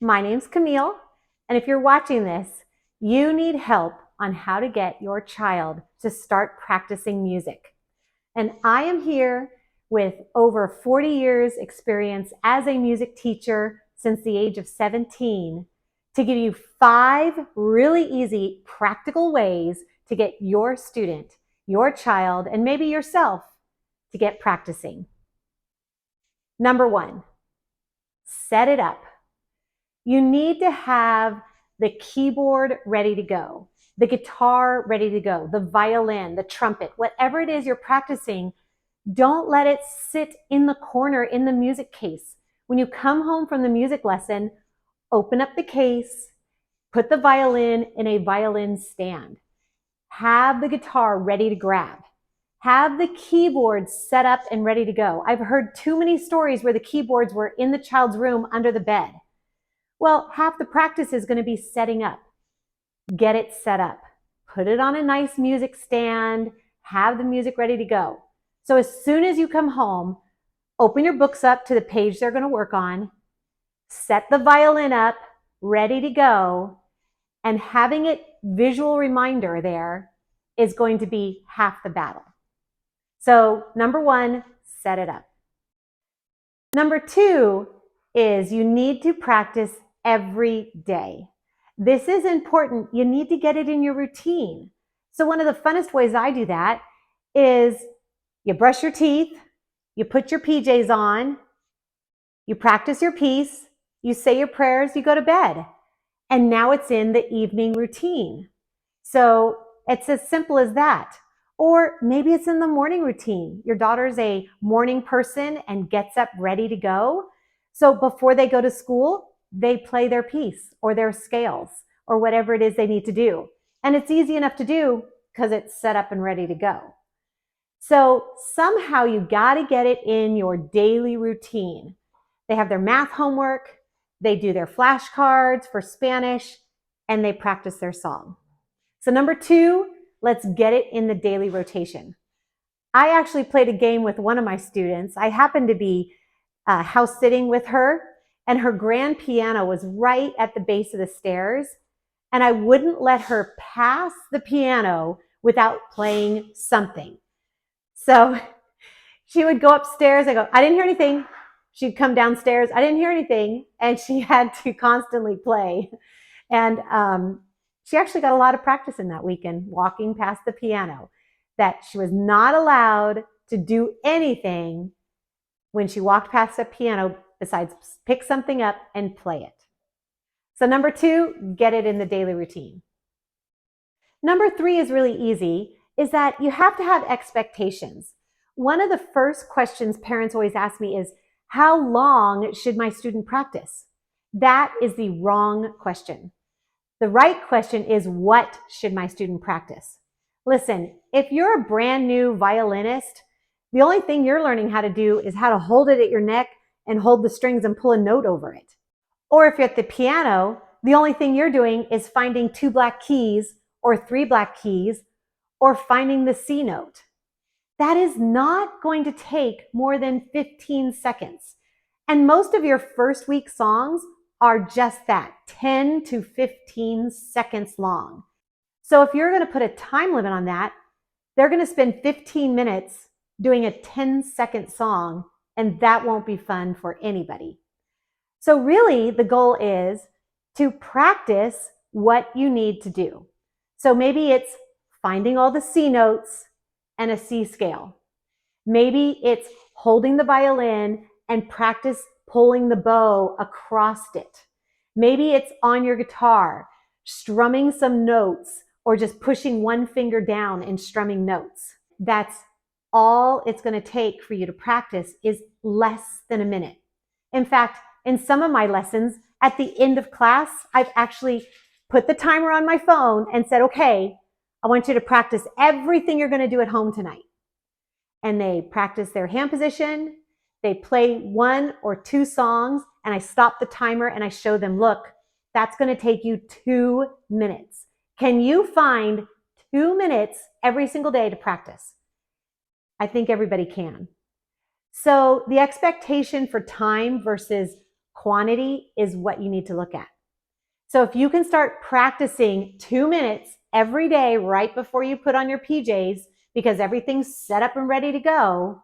My name's Camille, and if you're watching this, you need help on how to get your child to start practicing music. And I am here with over 40 years experience as a music teacher since the age of 17 to give you 5 really easy, practical ways to get your student, your child, and maybe yourself to get practicing. Number 1, set it up. You need to have the keyboard ready to go, the guitar ready to go, the violin, the trumpet, whatever it is you're practicing. Don't let it sit in the corner in the music case. When you come home from the music lesson, open up the case, put the violin in a violin stand. Have the guitar ready to grab. Have the keyboard set up and ready to go. I've heard too many stories where the keyboards were in the child's room under the bed. Well, half the practice is going to be setting up. Get it set up. Put it on a nice music stand. Have the music ready to go. So as soon as you come home, open your books up to the page they're going to work on. Set the violin up, ready to go. And having it visual reminder there is going to be half the battle. So number 1, set it up. Number 2 is you need to practice every day. This is important. You need to get it in your routine. So one of the funnest ways I do that is you brush your teeth, you put your PJs on, you practice your piece, you say your prayers, you go to bed. And now it's in the evening routine. So it's as simple as that. Or maybe it's in the morning routine. Your daughter's a morning person and gets up ready to go. So before they go to school, they play their piece or their scales or whatever it is they need to do. And it's easy enough to do because it's set up and ready to go. So somehow you got to get it in your daily routine. They have their math homework, they do their flashcards for Spanish, and they practice their song. So number 2, let's get it in the daily rotation. I actually played a game with one of my students. I happened to be house sitting with her, and her grand piano was right at the base of the stairs, and I wouldn't let her pass the piano without playing something. So she would go upstairs. I go, I didn't hear anything. She'd come downstairs. I didn't hear anything. And she had to constantly play. And she actually got a lot of practice in that weekend, walking past the piano, that she was not allowed to do anything when she walked past the piano besides pick something up and play it. So number 2, get it in the daily routine. Number 3 is really easy, is that you have to have expectations. One of the first questions parents always ask me is, how long should my student practice? That is the wrong question. The right question is, what should my student practice? Listen, if you're a brand new violinist, the only thing you're learning how to do is how to hold it at your neck and hold the strings and pull a note over it. Or if you're at the piano, the only thing you're doing is finding 2 black keys or 3 black keys or finding the C note. That is not going to take more than 15 seconds. And most of your first week songs are just that, 10 to 15 seconds long. So if you're going to put a time limit on that, they're going to spend 15 minutes doing a 10-second song, and that won't be fun for anybody. So really, the goal is to practice what you need to do. So maybe it's finding all the C notes and a C scale. Maybe it's holding the violin and practice pulling the bow across it. Maybe it's on your guitar, strumming some notes or just pushing one finger down and strumming notes. That's all it's going to take for you to practice is less than a minute. In fact, in some of my lessons, at the end of class, I've actually put the timer on my phone and said, okay, I want you to practice everything you're going to do at home tonight. And they practice their hand position, they play 1 or 2 songs, and I stop the timer and I show them, look, that's going to take you 2 minutes. Can you find 2 minutes every single day to practice? I think everybody can. So the expectation for time versus Quantity is what you need to look at. So if you can start practicing 2 minutes every day right before you put on your PJs, because everything's set up and ready to go,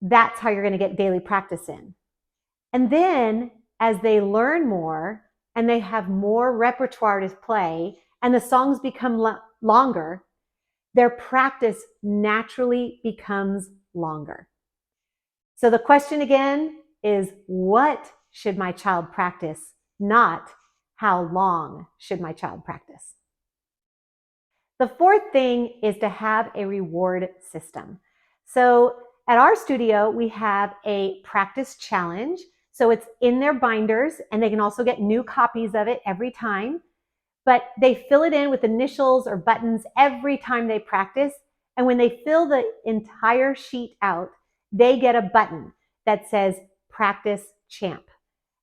that's how you're going to get daily practice in. And then as they learn more and they have more repertoire to play and the songs become longer, their practice naturally becomes longer. So the question again is, what should my child practice? Not how long should my child practice? The fourth thing is to have a reward system. So at our studio, we have a practice challenge. So it's in their binders, and they can also get new copies of it every time. But they fill it in with initials or buttons every time they practice. And when they fill the entire sheet out, they get a button that says Practice Champ.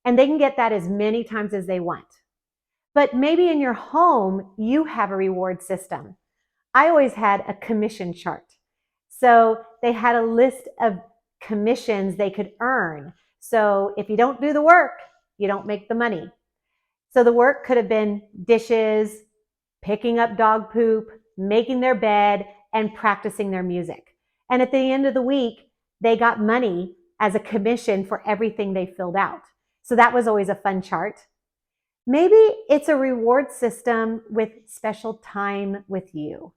And they can get that as many times as they want. But maybe in your home, you have a reward system. I always had a commission chart. So they had a list of commissions they could earn. So if you don't do the work, you don't make the money. So the work could have been dishes, picking up dog poop, making their bed, and practicing their music. And at the end of the week, they got money as a commission for everything they filled out. So that was always a fun chart. Maybe it's a reward system with special time with you.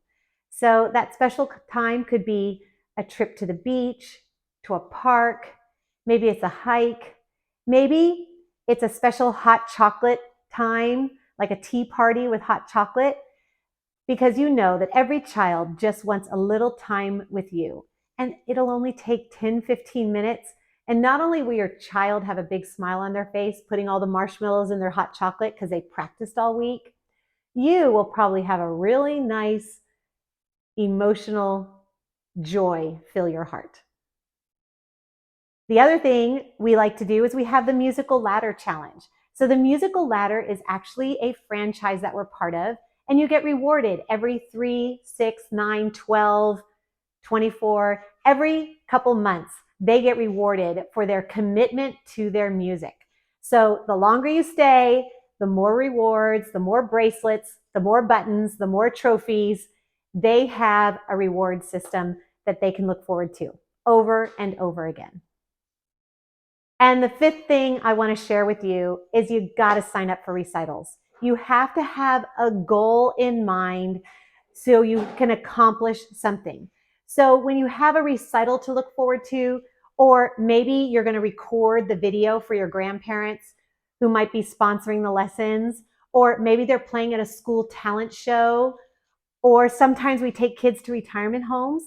So that special time could be a trip to the beach, to a park. Maybe it's a hike. Maybe it's a special hot chocolate time, like a tea party with hot chocolate, because you know that every child just wants a little time with you. And it'll only take 10, 15 minutes. And not only will your child have a big smile on their face, putting all the marshmallows in their hot chocolate because they practiced all week, you will probably have a really nice emotional joy fill your heart. The other thing we like to do is we have the Musical Ladder Challenge. So the Musical Ladder is actually a franchise that we're part of, and you get rewarded every 3, 6, 9, 12, 24, every couple months. They get rewarded for their commitment to their music. So the longer you stay, the more rewards, the more bracelets, the more buttons, the more trophies. They have a reward system that they can look forward to over and over again. And the fifth thing I want to share with you is you got to sign up for recitals. You have to have a goal in mind so you can accomplish something. So when you have a recital to look forward to, or maybe you're going to record the video for your grandparents who might be sponsoring the lessons, or maybe they're playing at a school talent show, or sometimes we take kids to retirement homes,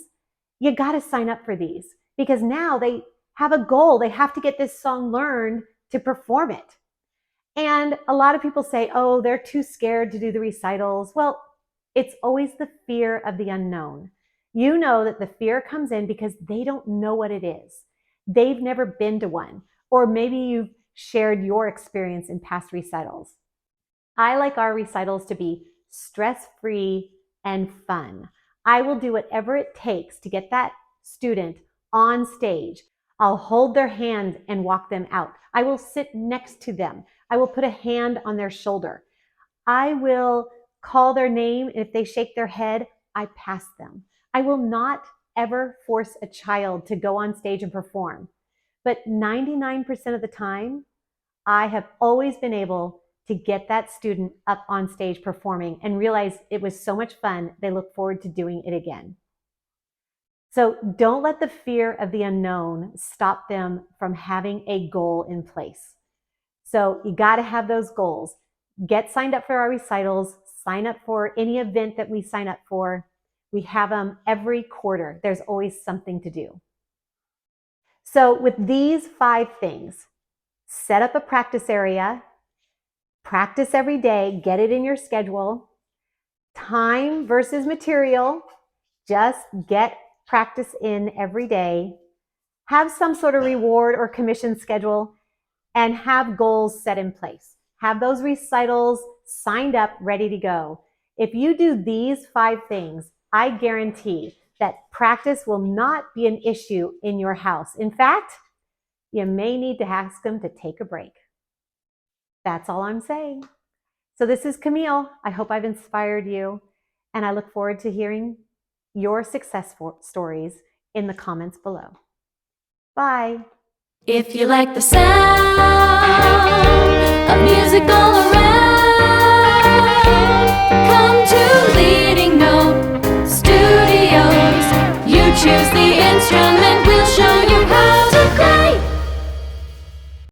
you got to sign up for these because now they have a goal. They have to get this song learned to perform it. And a lot of people say, oh, they're too scared to do the recitals. Well, it's always the fear of the unknown. You know that the fear comes in because they don't know what it is. They've never been to one, or maybe you've shared your experience in past recitals. I like our recitals to be stress-free and fun. I will do whatever it takes to get that student on stage. I'll hold their hand and walk them out. I will sit next to them. I will put a hand on their shoulder. I will call their name, and if they shake their head, I pass them. I will not ever force a child to go on stage and perform. But 99% of the time, I have always been able to get that student up on stage performing and realize it was so much fun, they look forward to doing it again. So don't let the fear of the unknown stop them from having a goal in place. So you got to have those goals. Get signed up for our recitals, sign up for any event that we sign up for. We have them every quarter. There's always something to do. So with these 5 things, set up a practice area, practice every day, get it in your schedule, time versus material, just get practice in every day, have some sort of reward or commission schedule, and have goals set in place. Have those recitals signed up, ready to go. If you do these 5 things, I guarantee that practice will not be an issue in your house. In fact, you may need to ask them to take a break. That's all I'm saying. So this is Camille. I hope I've inspired you, and I look forward to hearing your success stories in the comments below. Bye. If you like the sound of music all around.